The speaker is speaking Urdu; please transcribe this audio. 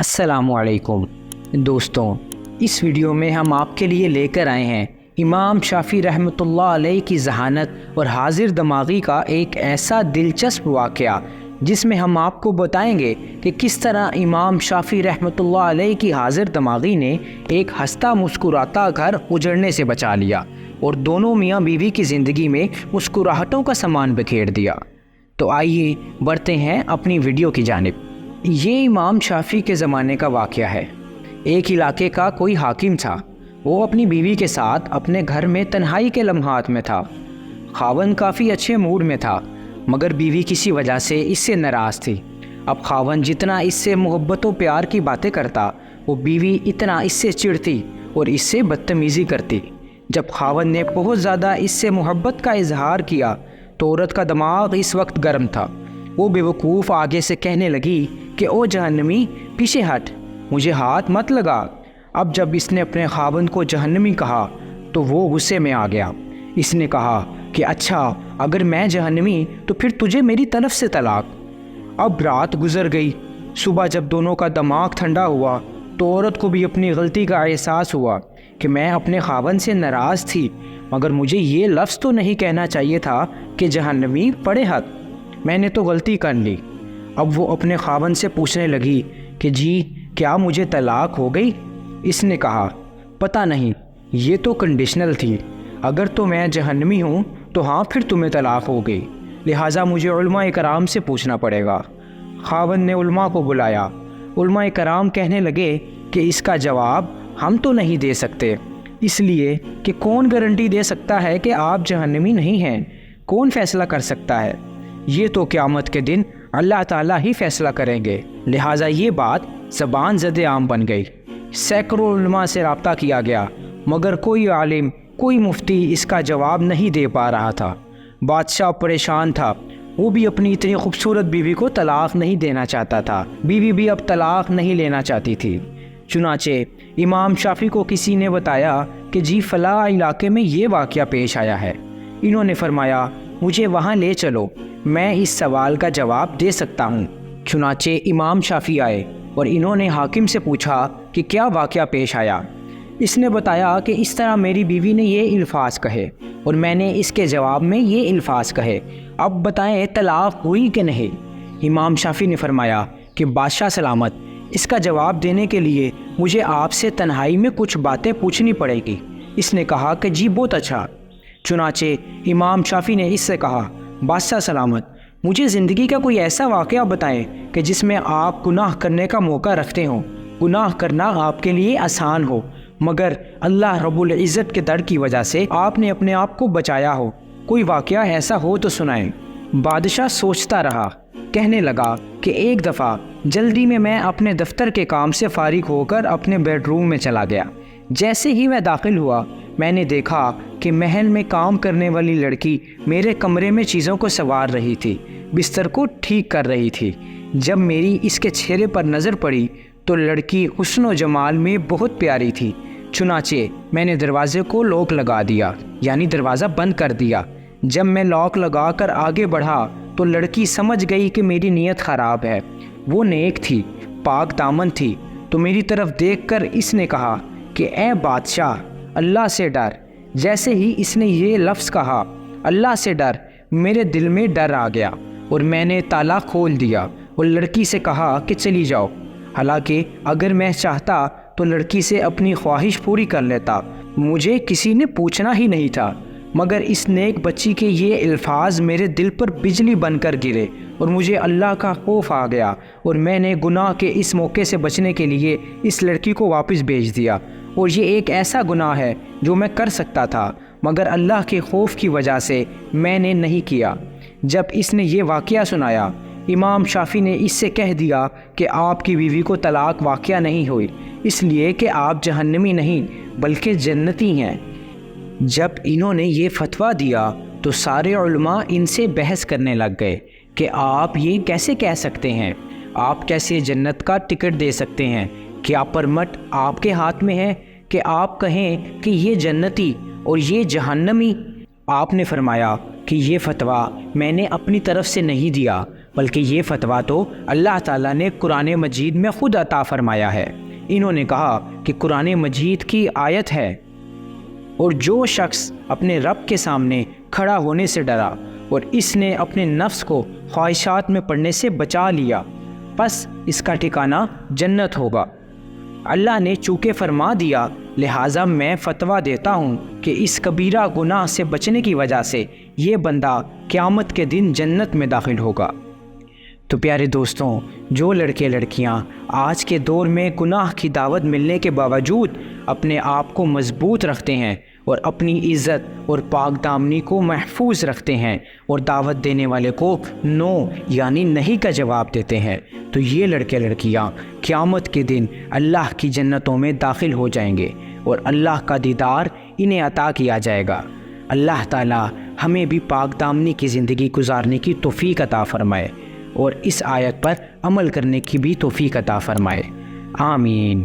السلام علیکم دوستوں، اس ویڈیو میں ہم آپ کے لیے لے کر آئے ہیں امام شافعی رحمۃ اللہ علیہ کی ذہانت اور حاضر دماغی کا ایک ایسا دلچسپ واقعہ جس میں ہم آپ کو بتائیں گے کہ کس طرح امام شافعی رحمۃ اللہ علیہ کی حاضر دماغی نے ایک ہنستا مسکراتا گھر اجڑنے سے بچا لیا اور دونوں میاں بیوی کی زندگی میں مسکراہٹوں کا سامان بکھیر دیا۔ تو آئیے بڑھتے ہیں اپنی ویڈیو کی جانب۔ یہ امام شافعی کے زمانے کا واقعہ ہے۔ ایک علاقے کا کوئی حاکم تھا۔ وہ اپنی بیوی کے ساتھ اپنے گھر میں تنہائی کے لمحات میں تھا۔ خاوند کافی اچھے موڈ میں تھا، مگر بیوی کسی وجہ سے اس سے ناراض تھی۔ اب خاوند جتنا اس سے محبت و پیار کی باتیں کرتا، وہ بیوی اتنا اس سے چڑھتی اور اس سے بدتمیزی کرتی۔ جب خاوند نے بہت زیادہ اس سے محبت کا اظہار کیا تو عورت کا دماغ اس وقت گرم تھا۔ وہ بے وقوف آگے سے کہنے لگی کہ او جہنمی، پیچھے ہٹ، مجھے ہاتھ مت لگا۔ اب جب اس نے اپنے خاوند کو جہنمی کہا تو وہ غصے میں آ گیا۔ اس نے کہا کہ اچھا، اگر میں جہنمی تو پھر تجھے میری طرف سے طلاق۔ اب رات گزر گئی۔ صبح جب دونوں کا دماغ ٹھنڈا ہوا تو عورت کو بھی اپنی غلطی کا احساس ہوا کہ میں اپنے خاوند سے ناراض تھی، مگر مجھے یہ لفظ تو نہیں کہنا چاہیے تھا کہ جہنمی پڑے حد، میں نے تو غلطی کر لی۔ اب وہ اپنے خاوند سے پوچھنے لگی کہ جی کیا مجھے طلاق ہو گئی؟ اس نے کہا پتہ نہیں، یہ تو کنڈیشنل تھی، اگر تو میں جہنمی ہوں تو ہاں پھر تمہیں طلاق ہو گئی، لہٰذا مجھے علماء کرام سے پوچھنا پڑے گا۔ خاوند نے علماء کو بلایا۔ علماء کرام کہنے لگے کہ اس کا جواب ہم تو نہیں دے سکتے، اس لیے کہ کون گارنٹی دے سکتا ہے کہ آپ جہنمی نہیں ہیں؟ کون فیصلہ کر سکتا ہے؟ یہ تو قیامت کے دن اللہ تعالیٰ ہی فیصلہ کریں گے، لہٰذا یہ بات زبان زد عام بن گئی۔ سینکڑوں علماء سے رابطہ کیا گیا، مگر کوئی عالم، کوئی مفتی اس کا جواب نہیں دے پا رہا تھا۔ بادشاہ پریشان تھا، وہ بھی اپنی اتنی خوبصورت بیوی کو طلاق نہیں دینا چاہتا تھا، بیوی بھی اب طلاق نہیں لینا چاہتی تھی۔ چنانچہ امام شافعی کو کسی نے بتایا کہ جی فلاں علاقے میں یہ واقعہ پیش آیا ہے۔ انہوں نے فرمایا مجھے وہاں لے چلو، میں اس سوال کا جواب دے سکتا ہوں۔ چنانچہ امام شافعی آئے اور انہوں نے حاکم سے پوچھا کہ کیا واقعہ پیش آیا۔ اس نے بتایا کہ اس طرح میری بیوی نے یہ الفاظ کہے اور میں نے اس کے جواب میں یہ الفاظ کہے، اب بتائیں طلاق ہوئی کہ نہیں؟ امام شافعی نے فرمایا کہ بادشاہ سلامت، اس کا جواب دینے کے لیے مجھے آپ سے تنہائی میں کچھ باتیں پوچھنی پڑے گی۔ اس نے کہا کہ جی بہت اچھا۔ چنانچہ امام شافعی نے اس سے کہا بادشاہ سلامت، مجھے زندگی کا کوئی ایسا واقعہ بتائیں کہ جس میں آپ گناہ کرنے کا موقع رکھتے ہوں، گناہ کرنا آپ کے لیے آسان ہو، مگر اللہ رب العزت کے ڈر کی وجہ سے آپ نے اپنے آپ کو بچایا ہو، کوئی واقعہ ایسا ہو تو سنائیں۔ بادشاہ سوچتا رہا، کہنے لگا کہ ایک دفعہ جلدی میں اپنے دفتر کے کام سے فارغ ہو کر اپنے بیڈ روم میں چلا گیا۔ جیسے ہی میں داخل ہوا، میں نے دیکھا کہ محل میں کام کرنے والی لڑکی میرے کمرے میں چیزوں کو سنوار رہی تھی، بستر کو ٹھیک کر رہی تھی۔ جب میری اس کے چہرے پر نظر پڑی تو لڑکی حسن و جمال میں بہت پیاری تھی۔ چنانچہ میں نے دروازے کو لاک لگا دیا، یعنی دروازہ بند کر دیا۔ جب میں لاک لگا کر آگے بڑھا تو لڑکی سمجھ گئی کہ میری نیت خراب ہے۔ وہ نیک تھی، پاک دامن تھی، تو میری طرف دیکھ کر اس نے کہا کہ اے بادشاہ، اللہ سے ڈر۔ جیسے ہی اس نے یہ لفظ کہا اللہ سے ڈر، میرے دل میں ڈر آ گیا اور میں نے تالا کھول دیا اور لڑکی سے کہا کہ چلی جاؤ۔ حالانکہ اگر میں چاہتا تو لڑکی سے اپنی خواہش پوری کر لیتا، مجھے کسی نے پوچھنا ہی نہیں تھا، مگر اس نیک بچی کے یہ الفاظ میرے دل پر بجلی بن کر گرے اور مجھے اللہ کا خوف آ گیا، اور میں نے گناہ کے اس موقع سے بچنے کے لیے اس لڑکی کو واپس بھیج دیا، اور یہ ایک ایسا گناہ ہے جو میں کر سکتا تھا، مگر اللہ کے خوف کی وجہ سے میں نے نہیں کیا۔ جب اس نے یہ واقعہ سنایا، امام شافعی نے اس سے کہہ دیا کہ آپ کی بیوی کو طلاق واقعہ نہیں ہوئی، اس لیے کہ آپ جہنمی نہیں بلکہ جنتی ہیں۔ جب انہوں نے یہ فتویٰ دیا تو سارے علماء ان سے بحث کرنے لگ گئے کہ آپ یہ کیسے کہہ سکتے ہیں؟ آپ کیسے جنت کا ٹکٹ دے سکتے ہیں؟ کیا پرمٹ آپ کے ہاتھ میں ہے کہ آپ کہیں کہ یہ جنتی اور یہ جہنمی؟ آپ نے فرمایا کہ یہ فتویٰ میں نے اپنی طرف سے نہیں دیا، بلکہ یہ فتویٰ تو اللہ تعالیٰ نے قرآن مجید میں خود عطا فرمایا ہے۔ انہوں نے کہا کہ قرآن مجید کی آیت ہے، اور جو شخص اپنے رب کے سامنے کھڑا ہونے سے ڈرا اور اس نے اپنے نفس کو خواہشات میں پڑنے سے بچا لیا، پس اس کا ٹھکانہ جنت ہوگا۔ اللہ نے چونکہ فرما دیا، لہٰذا میں فتویٰ دیتا ہوں کہ اس کبیرہ گناہ سے بچنے کی وجہ سے یہ بندہ قیامت کے دن جنت میں داخل ہوگا۔ تو پیارے دوستوں، جو لڑکے لڑکیاں آج کے دور میں گناہ کی دعوت ملنے کے باوجود اپنے آپ کو مضبوط رکھتے ہیں اور اپنی عزت اور پاک دامنی کو محفوظ رکھتے ہیں اور دعوت دینے والے کو نو یعنی نہیں کا جواب دیتے ہیں، تو یہ لڑکے لڑکیاں قیامت کے دن اللہ کی جنتوں میں داخل ہو جائیں گے اور اللہ کا دیدار انہیں عطا کیا جائے گا۔ اللہ تعالیٰ ہمیں بھی پاک دامنی کی زندگی گزارنے کی توفیق عطا فرمائے اور اس آیت پر عمل کرنے کی بھی توفیق عطا فرمائے۔ آمین۔